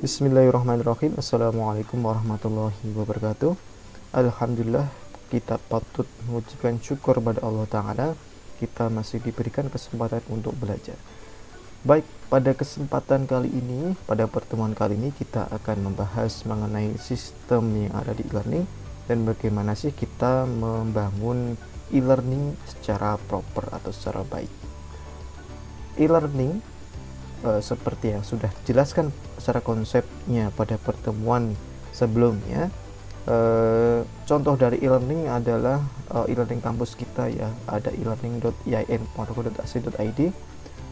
Bismillahirrahmanirrahim. Assalamualaikum warahmatullahi wabarakatuh. Alhamdulillah, kita patut mengucapkan syukur pada Allah Ta'ala. Kita masih diberikan kesempatan untuk belajar. Baik, pada kesempatan kali ini, pada pertemuan kali ini kita akan membahas mengenai sistem yang ada di e-learning dan bagaimana sih kita membangun e-learning secara proper atau secara baik. E-learning seperti yang sudah dijelaskan secara konsepnya pada pertemuan sebelumnya, contoh dari e-learning adalah e-learning kampus kita ya, ada e-learning.ein.co.ac.id,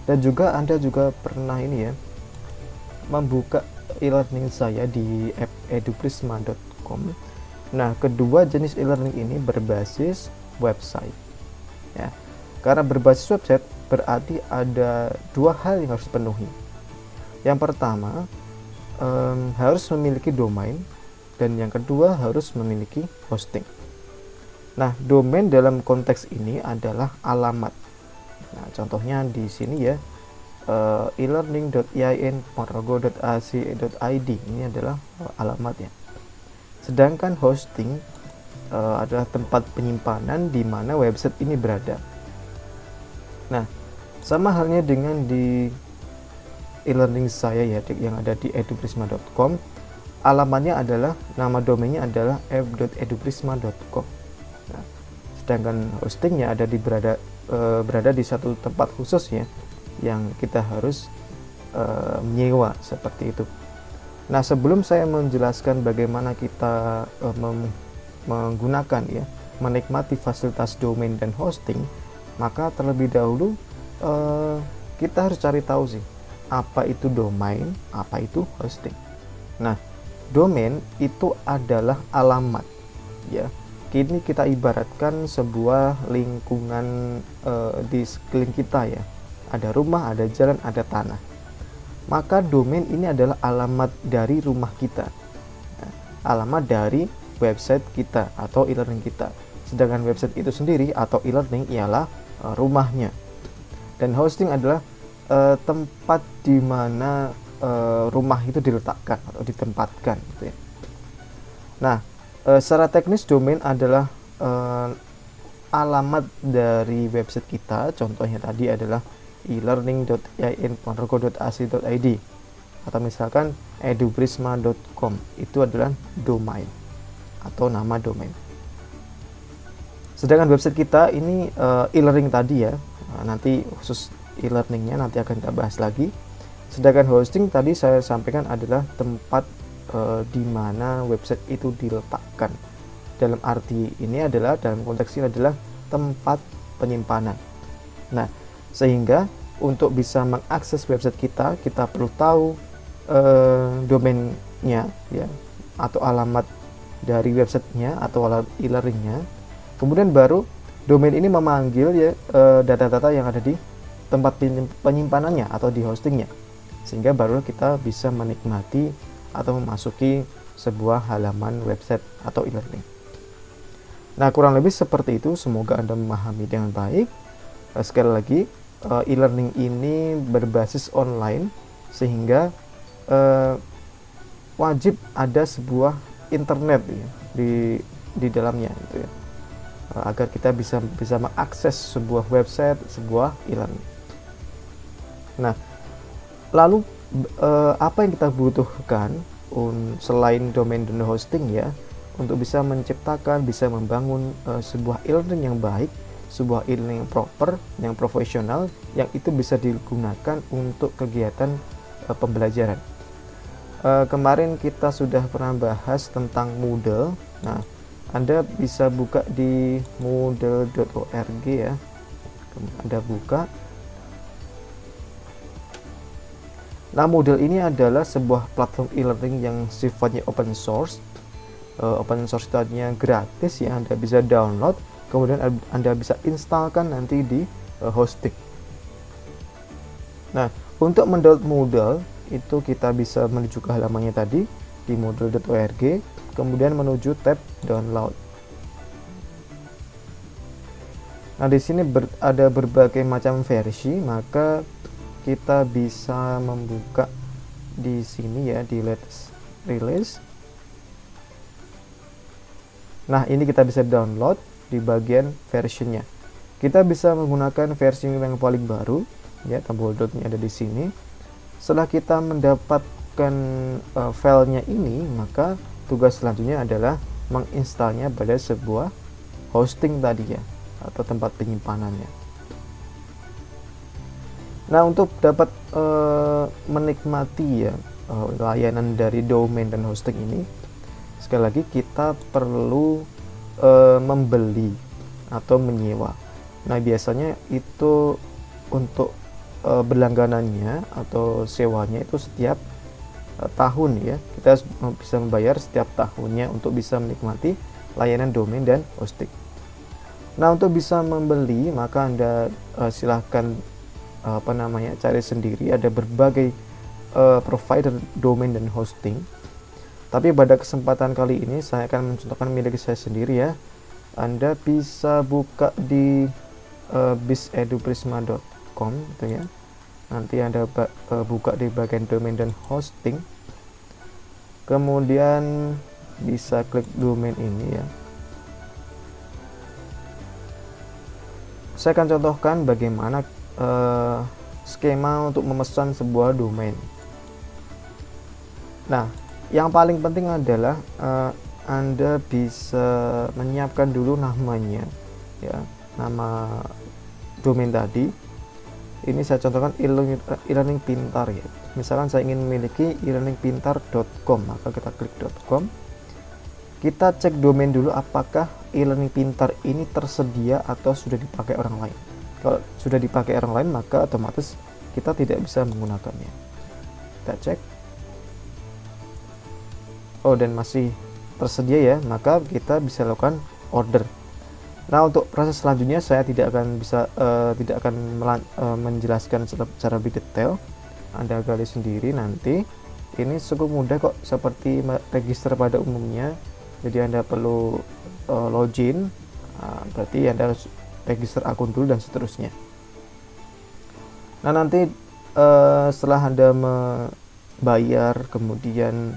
dan juga Anda juga pernah ini ya, membuka e-learning saya di app eduprisma.com. Nah, kedua jenis e-learning ini berbasis website ya. Karena berbasis website berarti ada dua hal yang harus dipenuhi. Yang pertama, harus memiliki domain, dan yang kedua harus memiliki hosting. Nah, domain dalam konteks ini adalah alamat. Nah, contohnya di sini ya, elearning.ein.go.ac.id ini adalah alamatnya. Sedangkan hosting adalah tempat penyimpanan di mana website ini berada. Nah, sama halnya dengan di e-learning saya ya, yang ada di eduprisma.com, alamatnya adalah, nama domainnya adalah app.eduprisma.com. Nah, sedangkan hostingnya berada di satu tempat khusus ya, yang kita harus menyewa seperti itu. Nah, sebelum saya menjelaskan bagaimana kita menggunakan ya, menikmati fasilitas domain dan hosting, maka terlebih dahulu kita harus cari tahu sih, apa itu domain, apa itu hosting. Nah, domain itu adalah alamat ya. Kini kita ibaratkan sebuah lingkungan di sekeliling kita ya. Ada rumah, ada jalan, ada tanah. Maka domain ini adalah alamat dari rumah kita, alamat dari website kita atau e-learning kita. Sedangkan website itu sendiri atau e-learning ialah rumahnya, dan hosting adalah tempat di mana rumah itu diletakkan atau ditempatkan gitu ya. Nah, secara teknis domain adalah alamat dari website kita. Contohnya tadi adalah elearning.ein.go.ac.id atau misalkan eduprisma.com, itu adalah domain atau nama domain. Sedangkan website kita ini e-learning tadi ya, nanti khusus e-learningnya nanti akan kita bahas lagi. Sedangkan hosting tadi saya sampaikan adalah tempat di mana website itu diletakkan. Dalam arti ini adalah, dalam konteks ini adalah tempat penyimpanan. Nah, sehingga untuk bisa mengakses website kita perlu tahu domainnya ya, atau alamat dari websitenya atau e-learningnya. Kemudian baru domain ini memanggil ya data-data yang ada di tempat penyimpanannya atau di hostingnya, sehingga baru kita bisa menikmati atau memasuki sebuah halaman website atau e-learning. Nah, kurang lebih seperti itu. Semoga Anda memahami dengan baik. Sekali lagi, e-learning ini berbasis online, sehingga wajib ada sebuah internet ya, di dalamnya gitu ya, agar kita bisa mengakses sebuah website, sebuah e-learning. Nah, lalu apa yang kita butuhkan selain domain dan hosting ya, untuk bisa menciptakan, bisa membangun sebuah e-learning yang baik, sebuah e-learning yang proper, yang profesional, yang itu bisa digunakan untuk kegiatan pembelajaran. Kemarin kita sudah pernah bahas tentang Moodle. Nah, Anda bisa buka di moodle.org ya. Anda buka. Nah, Moodle ini adalah sebuah platform e-learning yang sifatnya open source. Open source itu artinya gratis ya, Anda bisa download, kemudian Anda bisa instalkan nanti di hosting. Nah, untuk mendownload Moodle itu kita bisa menuju ke halamannya tadi di moodle.org, kemudian menuju tab download. Nah, di sini ada berbagai macam versi, maka kita bisa membuka di sini ya, di latest release. Nah, ini kita bisa download di bagian versionnya. Kita bisa menggunakan versi yang paling baru ya, tombol.nya ada di sini. Setelah kita mendapatkan filenya ini, maka tugas selanjutnya adalah menginstalnya pada sebuah hosting tadi ya, atau tempat penyimpanannya. Nah, untuk dapat menikmati ya layanan dari domain dan hosting ini, sekali lagi kita perlu membeli atau menyewa. Nah, biasanya itu untuk berlangganannya atau sewanya itu setiap tahun ya. Kita bisa membayar setiap tahunnya untuk bisa menikmati layanan domain dan hosting. Nah, untuk bisa membeli maka Anda silahkan cari sendiri. Ada berbagai provider domain dan hosting. Tapi pada kesempatan kali ini saya akan mencontohkan milik saya sendiri ya. Anda bisa buka di bizeduprisma.com gitu ya. Nanti Anda buka di bagian domain dan hosting. Kemudian bisa klik domain ini ya. Saya akan contohkan bagaimana skema untuk memesan sebuah domain. Nah, yang paling penting adalah Anda bisa menyiapkan dulu namanya ya, nama domain tadi. Ini saya contohkan e-learning pintar ya. Misalkan saya ingin memiliki e-learningpintar.com, maka kita klik .com. Kita cek domain dulu apakah e-learning pintar ini tersedia atau sudah dipakai orang lain. Kalau sudah dipakai orang lain, maka otomatis kita tidak bisa menggunakannya. Kita cek. Oh, dan masih tersedia ya, maka kita bisa lakukan order. Nah, untuk proses selanjutnya saya tidak akan menjelaskan secara lebih detail. Anda gali sendiri nanti. Ini cukup mudah kok, seperti register pada umumnya. Jadi Anda perlu login, berarti Anda harus register akun dulu dan seterusnya. Nah, nanti setelah Anda membayar, kemudian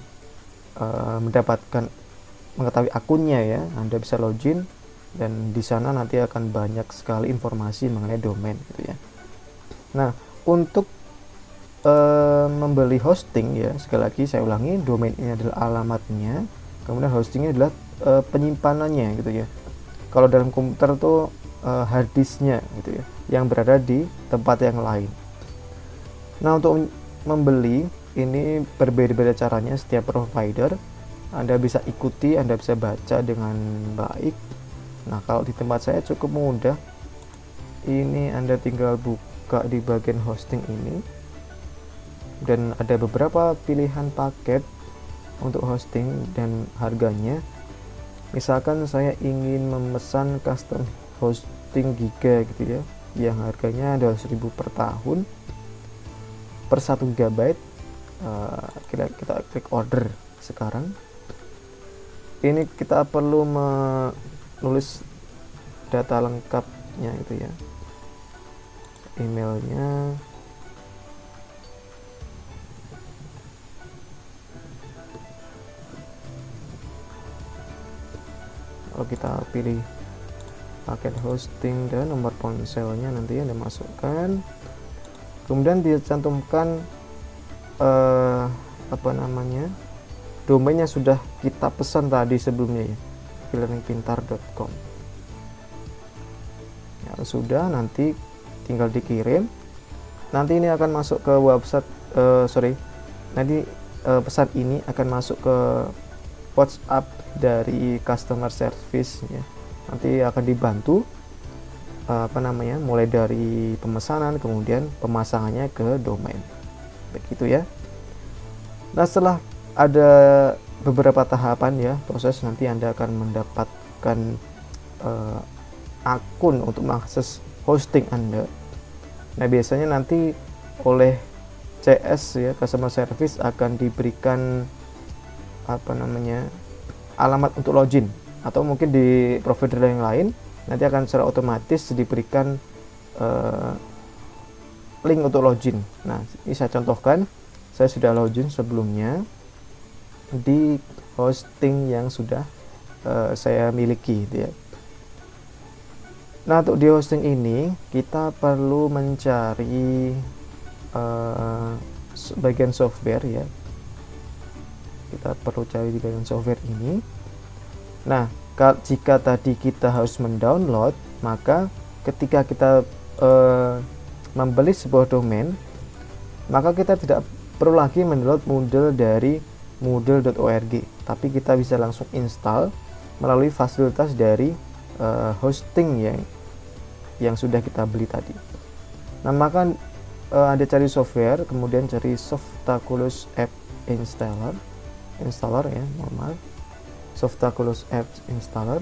mengetahui akunnya ya, Anda bisa login, dan di sana nanti akan banyak sekali informasi mengenai domain gitu ya. Nah, untuk membeli hosting ya, sekali lagi saya ulangi, domain ini adalah alamatnya, kemudian hostingnya adalah penyimpanannya gitu ya. Kalau dalam komputer tuh hard disknya gitu ya, yang berada di tempat yang lain. Nah, untuk membeli ini berbeda-beda caranya setiap provider. Anda bisa ikuti, Anda bisa baca dengan baik. Nah, kalau di tempat saya cukup mudah. Ini Anda tinggal buka di bagian hosting ini, dan ada beberapa pilihan paket untuk hosting dan harganya. Misalkan saya ingin memesan custom hosting giga gitu ya, yang harganya adalah 1.000 per tahun per 1 GB. Kita klik order sekarang. Ini kita perlu menulis data lengkapnya itu ya, emailnya, kalau kita pilih paket hosting dan nomor ponselnya nanti Anda masukkan, kemudian dicantumkan domainnya sudah kita pesan tadi sebelumnya ya, e-learningpintar.com ya. Sudah, nanti tinggal dikirim. Nanti ini akan masuk ke website pesan ini akan masuk ke WhatsApp dari customer service ya. Nanti akan dibantu mulai dari pemesanan, kemudian pemasangannya ke domain, begitu ya. Nah, setelah ada beberapa tahapan ya proses, nanti Anda akan mendapatkan akun untuk mengakses hosting Anda. Nah, biasanya nanti oleh CS ya, customer service, akan diberikan alamat untuk login, atau mungkin di provider yang lain nanti akan secara otomatis diberikan link untuk login. Nah, ini saya contohkan, saya sudah login sebelumnya di hosting yang sudah saya miliki gitu ya. Nah, untuk di hosting ini kita perlu mencari bagian software ya. Kita perlu cari di bagian software ini. Nah, jika tadi kita harus mendownload, maka ketika kita membeli sebuah domain, maka kita tidak perlu lagi mendownload Moodle dari moodle.org, tapi kita bisa langsung install melalui fasilitas dari hosting yang sudah kita beli tadi. Nah, maka ada cari software, kemudian cari Softaculous App Installer ya, normal Softaculous App Installer.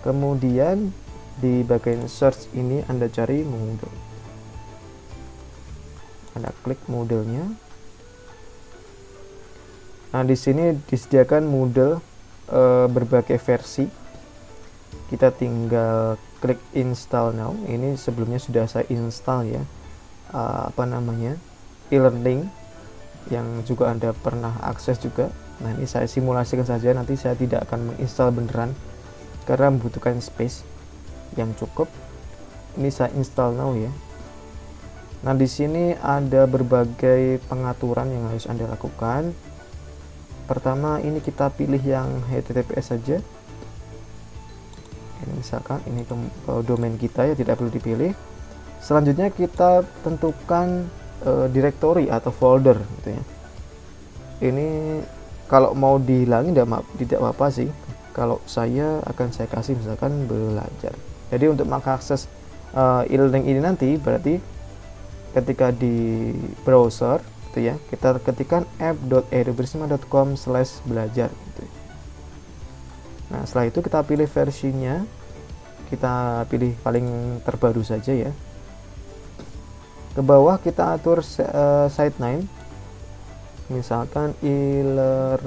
Kemudian di bagian search ini Anda cari Moodle. Anda klik Moodle-nya. Nah, di sini disediakan Moodle berbagai versi. Kita tinggal klik install now. Ini sebelumnya sudah saya install ya. E-learning yang juga Anda pernah akses juga. Nah, ini saya simulasikan saja, nanti saya tidak akan menginstal beneran karena membutuhkan space yang cukup. Ini saya install now ya. Nah, di sini ada berbagai pengaturan yang harus Anda lakukan. Pertama, ini kita pilih yang HTTPS saja. Ini misalkan ini ke domain kita ya, tidak perlu dipilih. Selanjutnya kita tentukan directory atau folder gitu ya. Ini kalau mau dihilangin tidak apa-apa sih. Kalau saya kasih misalkan belajar. Jadi untuk mengakses e-learning ini nanti berarti ketika di browser gitu ya, kita ketikkan app.eduprisma.com/belajar gitu. Nah, setelah itu kita pilih versinya, kita pilih paling terbaru saja ya. Ke bawah kita atur site name, misalkan e-learning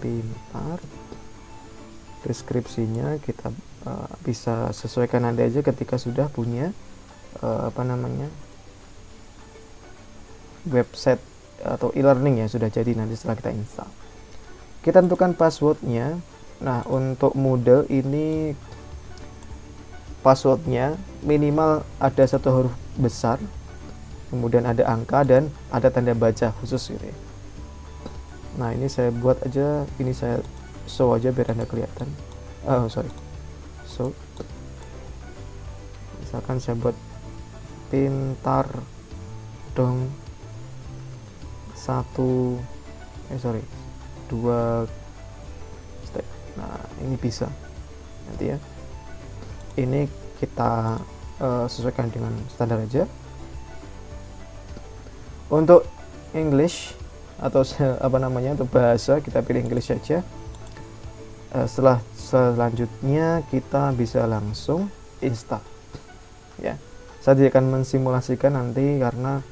pintar. Deskripsinya kita bisa sesuaikan Anda aja ketika sudah punya website atau e-learning ya, sudah jadi nanti setelah kita install. Kita tentukan passwordnya. Nah, untuk Moodle ini passwordnya minimal ada satu huruf besar, kemudian ada angka dan ada tanda baca khusus gitu ya. Nah, ini saya buat aja, ini saya show aja biar Anda kelihatan. Misalkan saya buat pintar dong 2 step. Nah, ini bisa nanti ya. Ini kita sesuaikan dengan standar aja. Untuk English atau untuk bahasa kita pilih English saja. Selanjutnya kita bisa langsung install ya. Saya tidak akan mensimulasikan nanti karena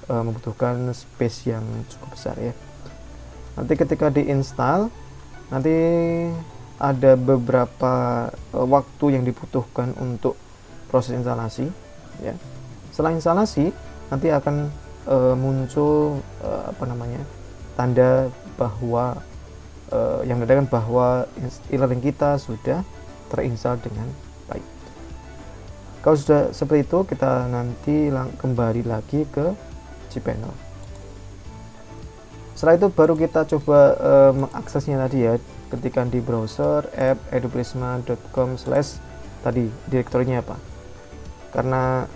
membutuhkan space yang cukup besar ya. Nanti ketika diinstal, nanti ada beberapa waktu yang dibutuhkan untuk proses instalasi ya. Setelah instalasi nanti akan muncul tanda bahwa yang menandakan bahwa e-learning kita sudah terinstall dengan baik. Kalau sudah seperti itu, kita nanti kembali lagi ke cPanel. Setelah itu baru kita coba mengaksesnya tadi ya, ketika di browser app eduprisma.com/ tadi direktorinya apa. Karena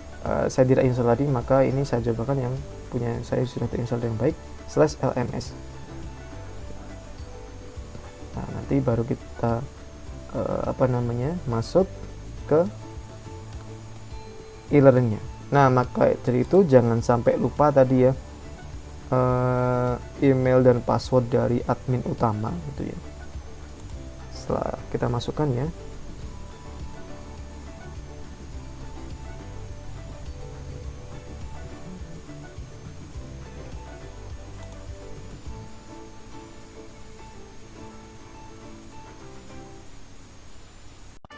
saya tidak install tadi, maka ini saya cobakan yang punya saya sudah terinstall dengan baik /lms. Nah, nanti baru kita masuk ke e-learningnya. Nah, maka dari itu jangan sampai lupa tadi ya, email dan password dari admin utama gitu ya. Setelah kita masukkan ya.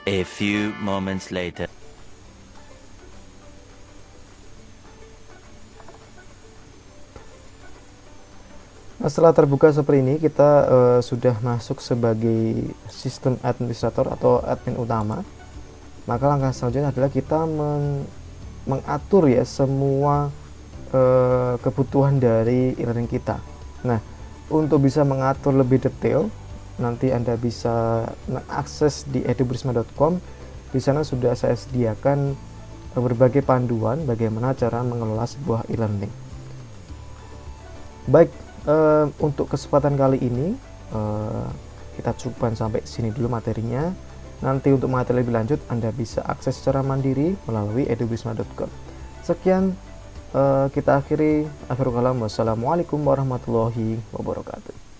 A few moments later. Nah, setelah terbuka seperti ini, kita sudah masuk sebagai sistem administrator atau admin utama. Maka langkah selanjutnya adalah kita mengatur ya semua kebutuhan dari e-learning kita. Nah, untuk bisa mengatur lebih detail, nanti Anda bisa mengakses di edubrisma.com. Di sana sudah saya sediakan berbagai panduan bagaimana cara mengelola sebuah e-learning. Baik, untuk kesempatan kali ini kita cukupkan sampai sini dulu materinya. Nanti untuk materi lebih lanjut Anda bisa akses secara mandiri melalui edubrisma.com. Sekian, kita akhiri. Akhirul kalam, wassalamualaikum warahmatullahi wabarakatuh.